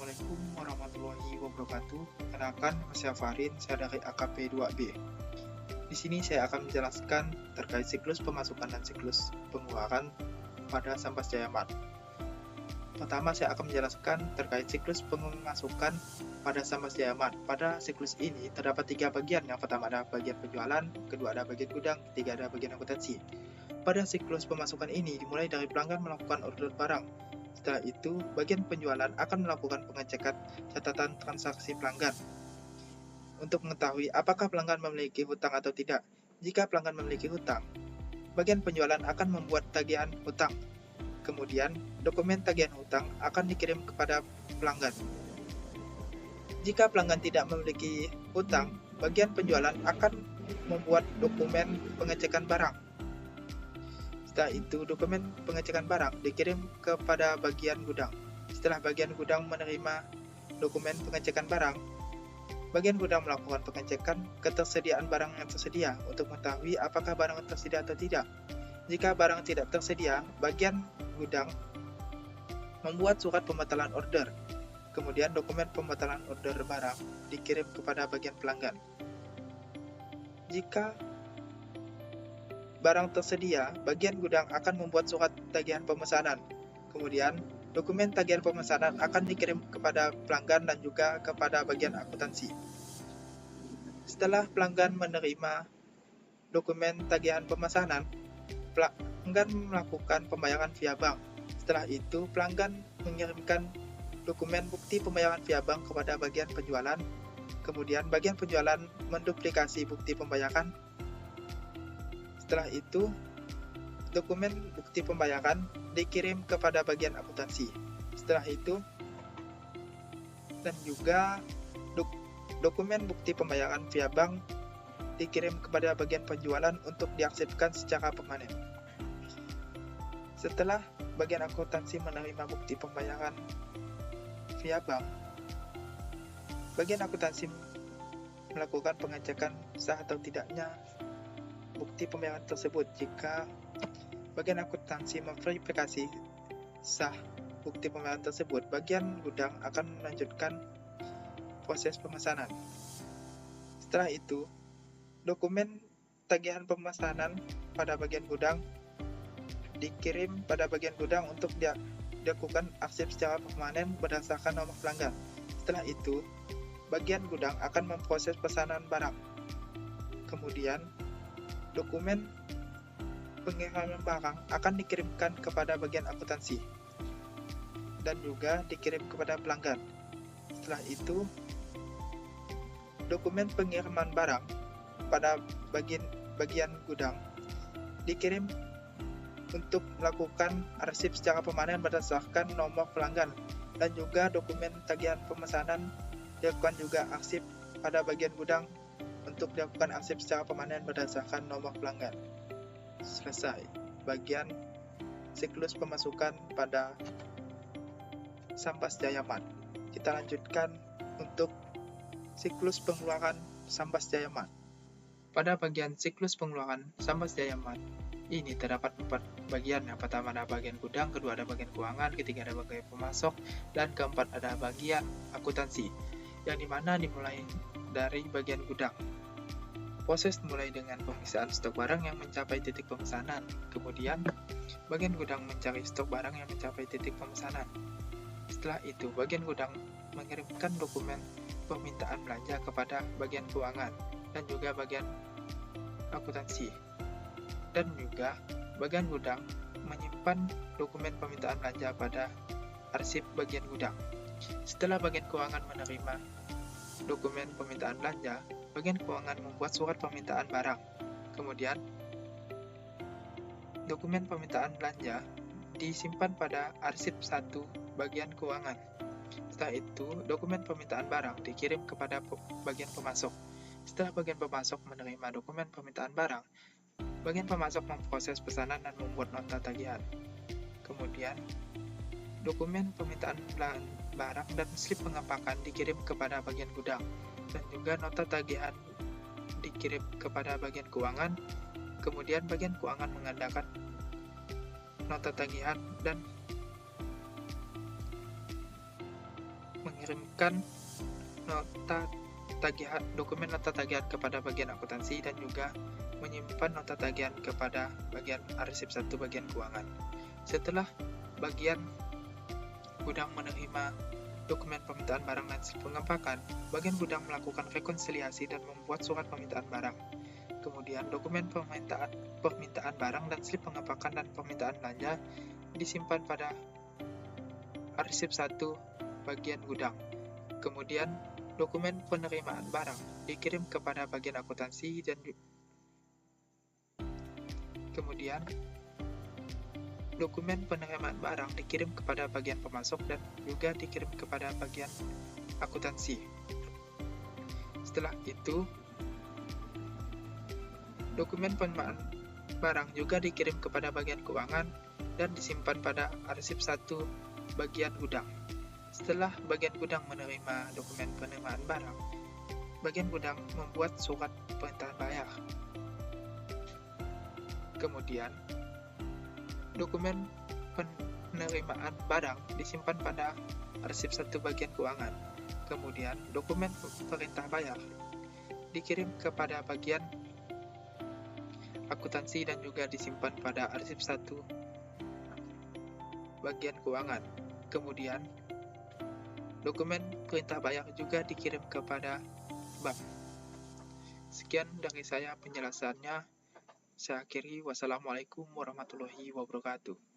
Assalamualaikum warahmatullahi wabarakatuh. Kenalkan, saya Farin, saya dari AKP 2B. Di sini saya akan menjelaskan terkait siklus pemasukan dan siklus pengeluaran pada Sambas Jaya Mart. Pertama, saya akan menjelaskan terkait siklus pemasukan pada Sambas Jaya Mart. Pada siklus ini terdapat 3 bagian. Yang pertama ada bagian penjualan, kedua ada bagian gudang, ketiga ada bagian akuntansi. Pada siklus pemasukan ini dimulai dari pelanggan melakukan order barang. Setelah itu, bagian penjualan akan melakukan pengecekan catatan transaksi pelanggan untuk mengetahui apakah pelanggan memiliki hutang atau tidak. Jika pelanggan memiliki hutang, bagian penjualan akan membuat tagihan hutang. Kemudian, dokumen tagihan hutang akan dikirim kepada pelanggan. Jika pelanggan tidak memiliki hutang, bagian penjualan akan membuat dokumen pengecekan barang. Setelah itu, dokumen pengecekan barang dikirim kepada bagian gudang. Setelah bagian gudang menerima dokumen pengecekan barang, bagian gudang melakukan pengecekan ketersediaan barang yang tersedia untuk mengetahui apakah barang tersedia atau tidak. Jika barang tidak tersedia, bagian gudang membuat surat pembatalan order. Kemudian dokumen pembatalan order barang dikirim kepada bagian pelanggan. Jika barang tersedia, bagian gudang akan membuat surat tagihan pemesanan. Kemudian, dokumen tagihan pemesanan akan dikirim kepada pelanggan dan juga kepada bagian akuntansi. Setelah pelanggan menerima dokumen tagihan pemesanan, pelanggan melakukan pembayaran via bank. Setelah itu, pelanggan mengirimkan dokumen bukti pembayaran via bank kepada bagian penjualan. Kemudian, bagian penjualan menduplikasi bukti pembayaran. Setelah itu, dokumen bukti pembayaran dikirim kepada bagian akuntansi. Setelah itu, dan juga dokumen bukti pembayaran via bank dikirim kepada bagian penjualan untuk diarsipkan secara permanen. Setelah bagian akuntansi menerima bukti pembayaran via bank, bagian akuntansi melakukan pengecekan sah atau tidaknya bukti pembayaran tersebut. Jika bagian akuntansi memverifikasi sah bukti pembayaran tersebut, bagian gudang akan melanjutkan proses pemesanan. Setelah itu, dokumen tagihan pemesanan pada bagian gudang dikirim pada bagian gudang untuk dilakukan arsip secara permanen berdasarkan nomor pelanggan. Setelah itu, bagian gudang akan memproses pesanan barang. Kemudian, dokumen pengiriman barang akan dikirimkan kepada bagian akuntansi dan juga dikirim kepada pelanggan. Setelah itu, dokumen pengiriman barang pada bagian gudang dikirim untuk melakukan arsip secara permanen berdasarkan nomor pelanggan, dan juga dokumen tagihan pemesanan dilakukan juga arsip pada bagian gudang untuk dilakukan arsip secara permanen berdasarkan nomor pelanggan. Selesai bagian siklus pemasukan pada Sambas Jaya Mart. Kita lanjutkan untuk siklus pengeluaran Sambas Jaya Mart. Pada bagian siklus pengeluaran Sambas Jaya Mart ini terdapat 4 bagian. Yang pertama ada bagian gudang, kedua ada bagian keuangan, ketiga ada bagian pemasok, dan keempat ada bagian akuntansi, yang dimana dimulai dari bagian gudang. Proses dimulai dengan pemeriksaan stok barang yang mencapai titik pemesanan. Kemudian, bagian gudang mencari stok barang yang mencapai titik pemesanan. Setelah itu, bagian gudang mengirimkan dokumen permintaan belanja kepada bagian keuangan dan juga bagian akuntansi. Dan juga, bagian gudang menyimpan dokumen permintaan belanja pada arsip bagian gudang. Setelah bagian keuangan menerima dokumen permintaan belanja, bagian keuangan membuat surat permintaan barang. Kemudian, dokumen permintaan belanja disimpan pada arsip 1 bagian keuangan. Setelah itu, dokumen permintaan barang dikirim kepada bagian pemasok. Setelah bagian pemasok menerima dokumen permintaan barang, bagian pemasok memproses pesanan dan membuat nota tagihan. Kemudian, dokumen permintaan barang dan slip pengepakan dikirim kepada bagian gudang, dan juga nota tagihan dikirim kepada bagian keuangan. Kemudian bagian keuangan mengadakan nota tagihan dan mengirimkan dokumen nota tagihan kepada bagian akuntansi dan juga menyimpan nota tagihan kepada bagian arsip 1 bagian keuangan. Setelah bagian gudang menerima dokumen permintaan barang dan slip pengepakan, bagian gudang melakukan rekonsiliasi dan membuat surat permintaan barang. Kemudian dokumen permintaan barang dan slip pengepakan dan permintaan belanja disimpan pada arsip 1 bagian gudang. Kemudian dokumen penerimaan barang dikirim kepada bagian akuntansi dan kemudian dokumen penerimaan barang dikirim kepada bagian pemasok dan juga dikirim kepada bagian akuntansi. Setelah itu, dokumen penerimaan barang juga dikirim kepada bagian keuangan dan disimpan pada arsip 1 bagian gudang. Setelah bagian gudang menerima dokumen penerimaan barang, bagian gudang membuat surat perintah bayar. Kemudian, dokumen penerimaan barang disimpan pada arsip 1 bagian keuangan. Kemudian, dokumen perintah bayar dikirim kepada bagian akuntansi dan juga disimpan pada arsip 1 bagian keuangan. Kemudian, dokumen perintah bayar juga dikirim kepada bank. Sekian dari saya penjelasannya. Saya akhiri. Wassalamualaikum warahmatullahi wabarakatuh.